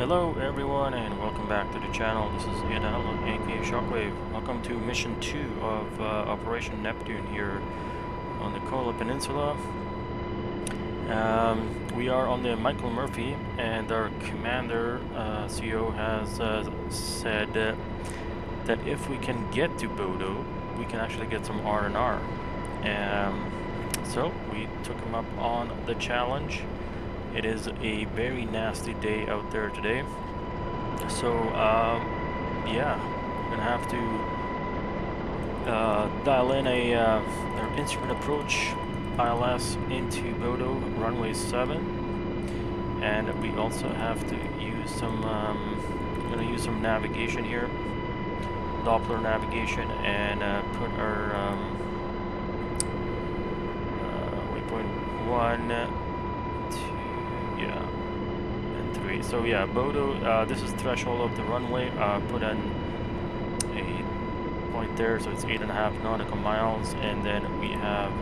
Hello everyone and welcome back to the channel. This is Adal, aka Shockwave. Welcome to mission 2 of Operation Neptune here on the Kola Peninsula. We are on the Michael Murphy, and our commander, CO, has said that if we can get to Bodo, we can actually get some R&R. So we took him up on the challenge. It is a very nasty day out there today. So, yeah, we're gonna have to dial in an instrument approach ILS into Bodo, runway 7. And we also have to use some, we're gonna use some navigation here, Doppler navigation, and put our waypoint 1, and 3. So yeah, Bodo, this is threshold of the runway. Put in a point there, so it's 8.5 nautical miles, and then we have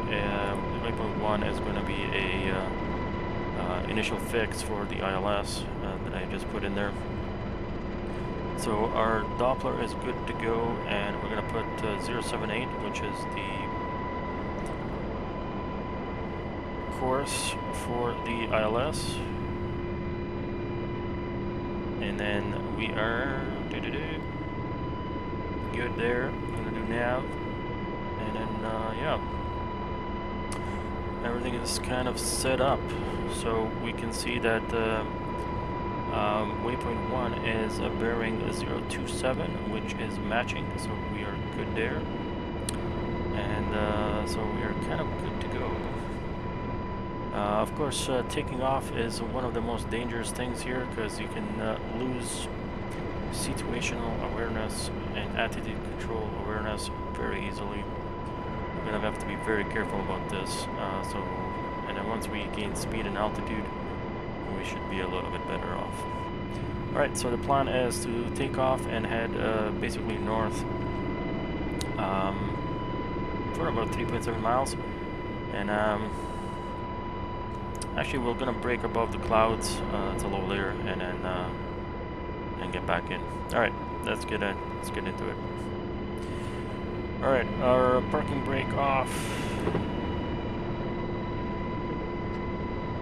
waypoint 1 is going to be a initial fix for the ILS that I just put in there. So our Doppler is good to go, and we're going to put 078, which is the course for the ILS, and then we are good there. I'm gonna do nav, and then yeah, everything is kind of set up, so we can see that waypoint 1 is a bearing 027, which is matching, so we are good there, and so we are kind of good to go. Of course, taking off is one of the most dangerous things here, because you can lose situational awareness and attitude control awareness very easily. We're going to have to be very careful about this. And then once we gain speed and altitude, we should be a little bit better off. Alright, so the plan is to take off and head basically north for about 3.7 miles. And actually, we're gonna break above the clouds. It's a low layer, and then and get back in. All right, let's get into it. All right, our parking brake off,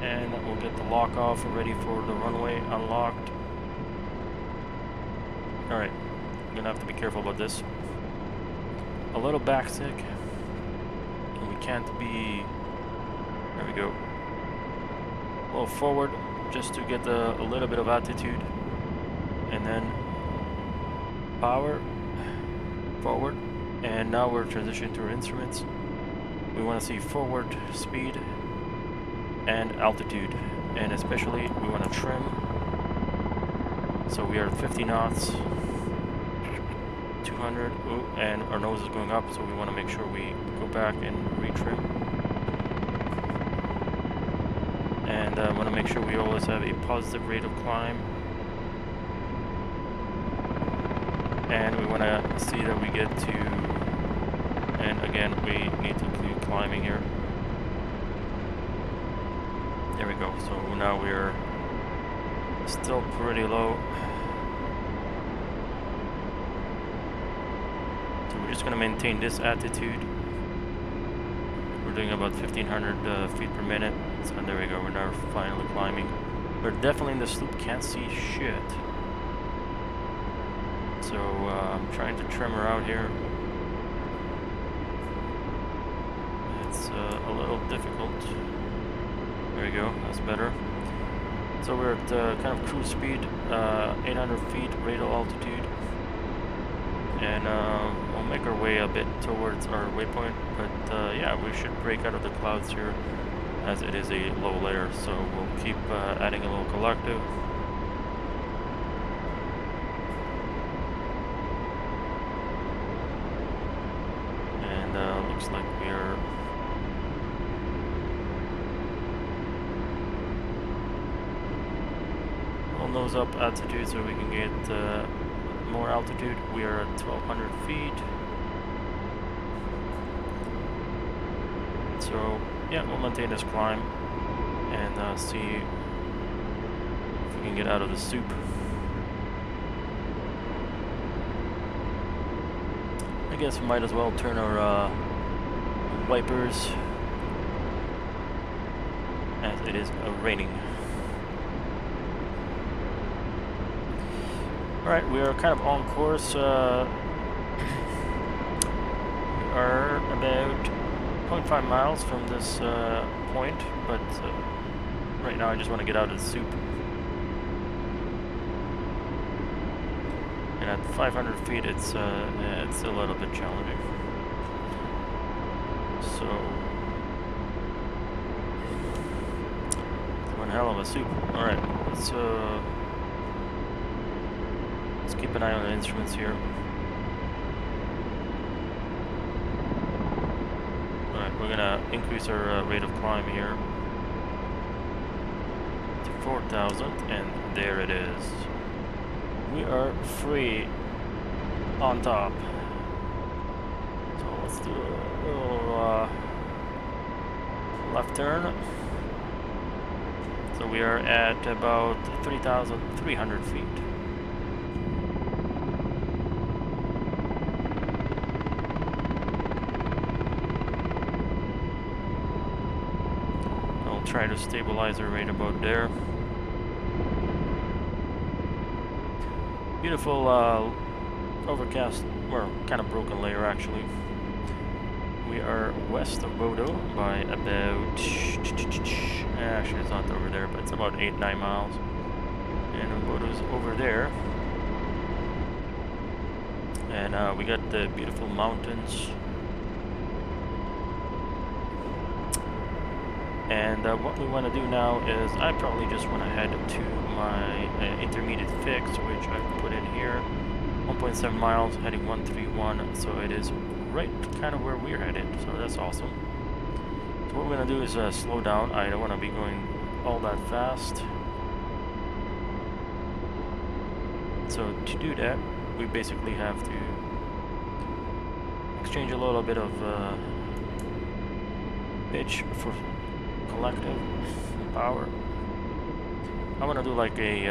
and we'll get the lock off, ready for the runway unlocked. All right, I'm gonna have to be careful about this. A little backstick, and we can't be. There we go. A little forward, just to get a little bit of altitude, and then power forward. And now we're transitioning to our instruments. We want to see forward speed and altitude, and especially we want to trim. So we are at 50 knots, 200, and our nose is going up, so we want to make sure we go back and retrim. And I want to make sure we always have a positive rate of climb. And we want to see that we get to, and again, we need to include climbing here. There we go. So now we're still pretty low. So we're just going to maintain this attitude. We're doing about 1,500 feet per minute. So there we go, we're now finally climbing. We're definitely in the sloop, can't see shit. So I'm trying to trim her out here. It's a little difficult. There we go, that's better. So we're at kind of cruise speed, 800 feet radial altitude. And we'll make our way a bit towards our waypoint, but yeah, we should break out of the clouds here, as it is a low layer, so we'll keep adding a little collective. And looks like we are we'll nose up altitude so we can get more altitude. We are at 1,200 feet. So yeah, we'll maintain this climb and see if we can get out of the soup. guess we might as well turn our wipers as it is raining. Alright, we are kind of on course. We are about 0.5 miles from this point, but right now I just want to get out of the soup. And at 500 feet, it's a little bit challenging. So, it's one hell of a soup. All right, let's keep an eye on the instruments here. All right, we're gonna increase our rate of climb here to 4,000, and there it is. We are free on top. So let's do a little left turn. So we are at about 3,300 feet. I'll try to stabilize our rate about there. Beautiful overcast, well, kind of broken layer actually. We are west of Bodo by about, actually it's not over there, but it's about 8-9 miles. And Bodo's over there. And we got the beautiful mountains. And what we want to do now is I probably just want to head to my intermediate fix, which I've put in here. 1.7 miles, heading 131, so it is right kind of where we're headed, so that's awesome. So what we're going to do is slow down. I don't want to be going all that fast. So to do that, we basically have to exchange a little bit of pitch for collective power. I want to do like a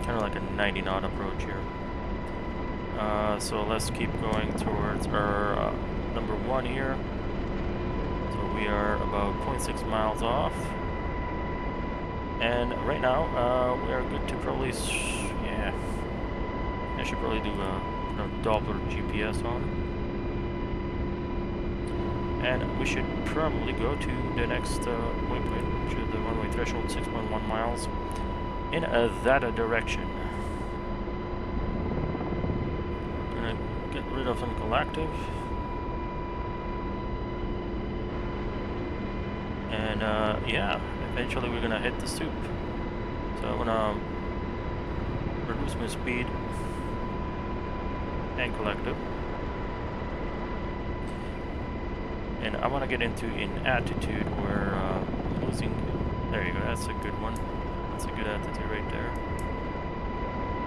kind of like a 90 knot approach here. So let's keep going towards our number 1 here. So we are about 0.6 miles off, and right now we are good to probably yeah, I should probably do a Doppler GPS on. And we should probably go to the next waypoint, which is the runway threshold, 6.1 miles, in that direction. Gonna get rid of some collective. And yeah, eventually we're gonna hit the soup. So I wanna reduce my speed and collective. And I want to get into an attitude where I'm losing. There you go. That's a good one. That's a good attitude right there.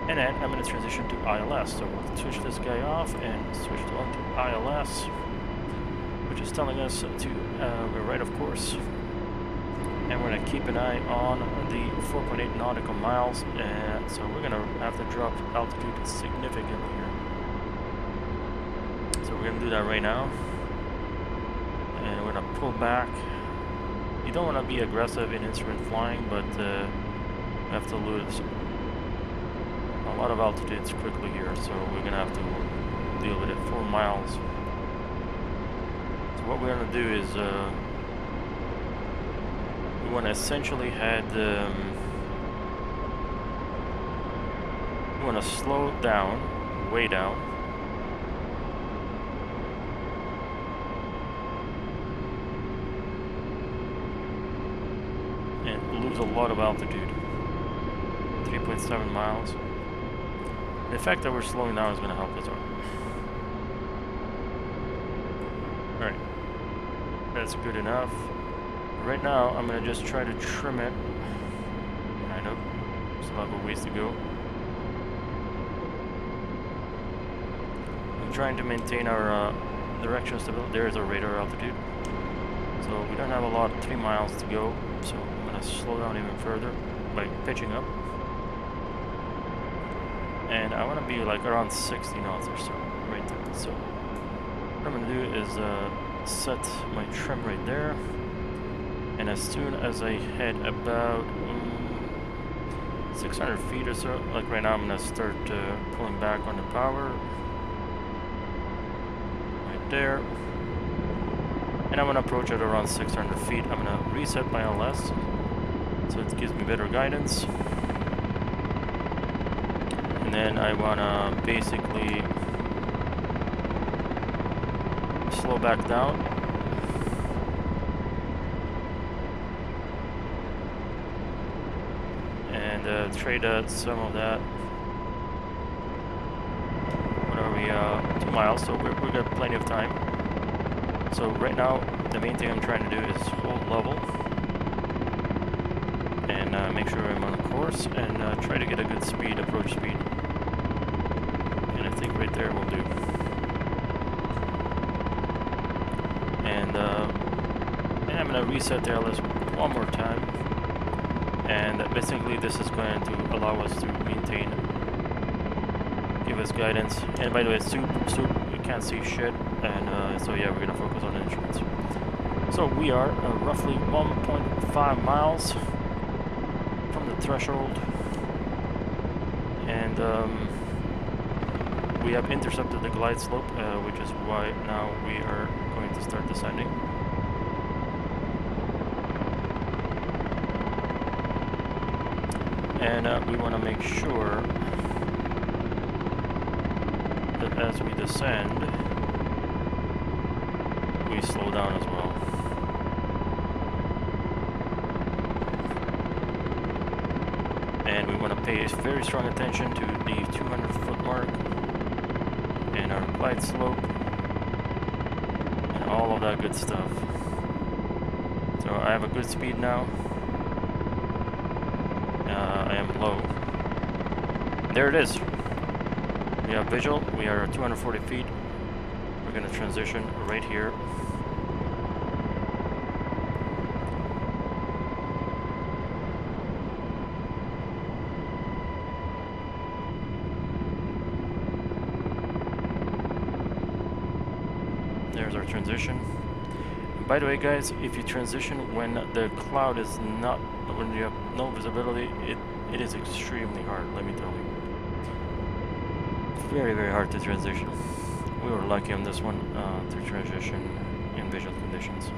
And then I'm going to transition to ILS. So we'll switch this guy off and switch on to ILS, which is telling us to we're right of course. And we're going to keep an eye on the 4.8 nautical miles. So we're going to have to drop altitude significantly here. So we're going to do that right now. And we're going to pull back. You don't want to be aggressive in instrument flying, but you have to lose a lot of altitudes quickly here, so we're going to have to deal with it. 4 miles. So what we're going to do is we want to essentially head, we want to slow down, way down. Lose a lot of altitude. 3.7 miles. The fact that we're slowing down is going to help us out. Alright. That's good enough. Right now, I'm going to just try to trim it. Kind of. Still have a ways to go. I'm trying to maintain our direction stability. There's our radar altitude. So we don't have a lot, 3 miles to go. So I'm going to slow down even further by pitching up. and I want to be like around 60 knots or so, right there. So what I'm going to do is set my trim right there, and as soon as I hit about 600 feet or so, like right now, I'm going to start pulling back on the power right there, and I'm going to approach it around 600 feet. I'm going to reset my ILS so it gives me better guidance. And then I want to basically slow back down. And trade some of that. What are we? 2 miles, so we got plenty of time. So right now, the main thing I'm trying to do is hold level. And make sure I'm on course, and try to get a good speed, approach speed. And I think right there will do. And I'm going to reset the ILS one more time. And basically this is going to allow us to maintain, give us guidance. And by the way, soup, you can't see shit. And so yeah, we're going to focus on instruments. So we are roughly 1.5 miles from the threshold, and we have intercepted the glide slope, which is why now we are going to start descending. And we want to make sure that as we descend, we slow down as well. And we want to pay very strong attention to the 200-foot mark and our glide slope and all of that good stuff. So I have a good speed now. I am low. There it is. We have visual. We are at 240 feet. We're going to transition right here. There's our transition. And by the way, guys, if you transition when the cloud is not, when you have no visibility, it is extremely hard, let me tell you. Very, very hard to transition. We were lucky on this one to transition in visual conditions.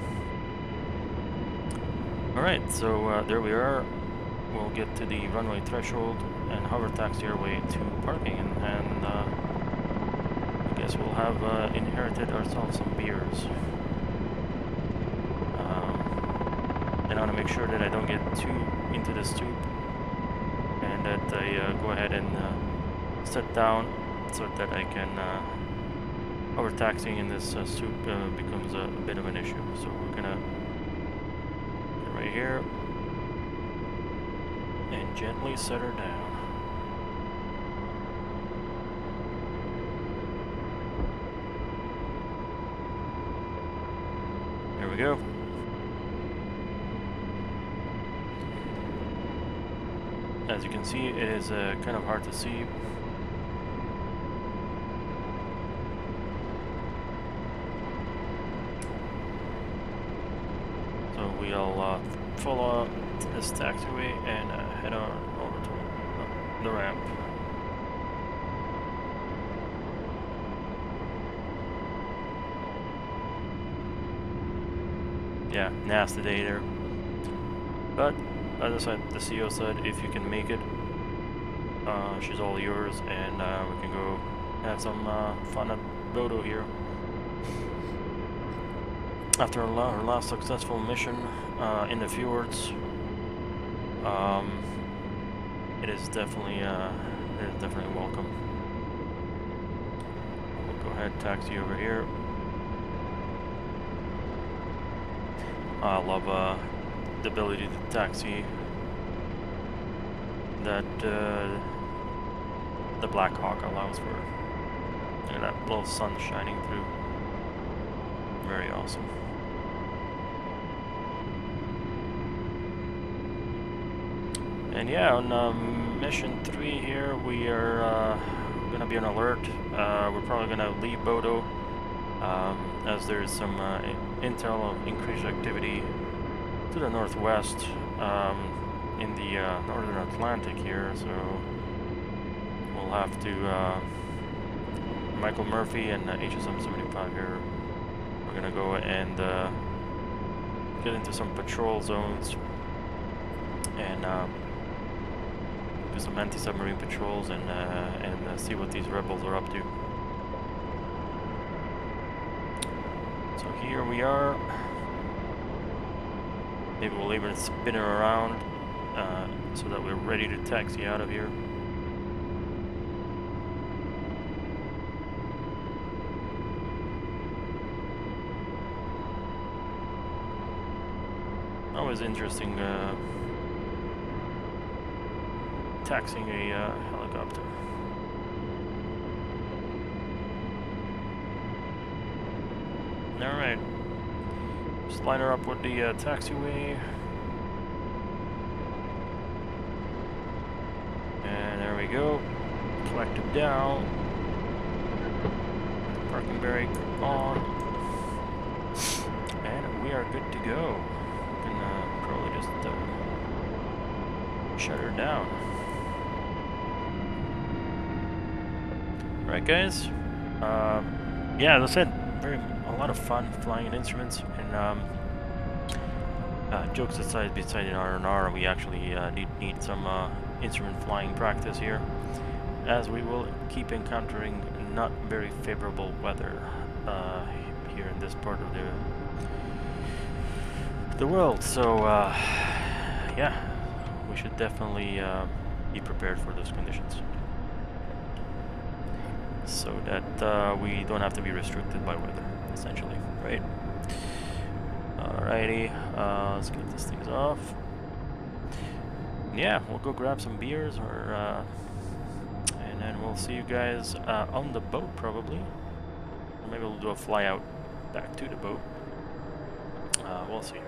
Alright, so there we are. We'll get to the runway threshold and hover taxi our way to parking, and I guess we'll have inherited ourselves some beers. And I want to make sure that I don't get too into the stoop, and that I go ahead and sit down so that I can hover taxiing in this stoop becomes a bit of an issue. So we're gonna get right here and gently set her down. There we go. As you can see, it is kind of hard to see. So we'll follow this taxiway and head on over to the ramp. Yeah, nasty day there. But as I said, the CEO said if you can make it, she's all yours, and we can go have some fun at Bodo here. After her last successful mission in the fjords, it is definitely welcome. We'll go ahead, taxi over here. I love the ability to taxi that the Black Hawk allows for. Look at that little sun shining through. Very awesome. And yeah, on mission 3 here, we are going to be on alert. We're probably going to leave Bodo, as there's some intel of increased activity to the northwest in the northern Atlantic here, so we'll have to, Michael Murphy and HSM-75 here, we're going to go and get into some patrol zones and do some anti-submarine patrols and see what these rebels are up to. So here we are. Maybe we'll even spin her around so that we're ready to taxi out of here. Always interesting taxiing a helicopter. Alright, just line her up with the taxiway. And there we go. Collective down. Parking brake on. And we are good to go. We can probably just shut her down. Right, guys. Yeah, as I said, a lot of fun flying in instruments, and jokes aside, beside in R&R, we actually need some instrument flying practice here, as we will keep encountering not very favorable weather here in this part of the world. So yeah, we should definitely be prepared for those conditions, so that we don't have to be restricted by weather, essentially, right? Alrighty, let's get these things off. Yeah, we'll go grab some beers, or and then we'll see you guys on the boat, probably. Or maybe we'll do a fly out back to the boat. We'll see.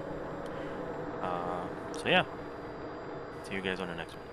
So yeah, see you guys on the next one.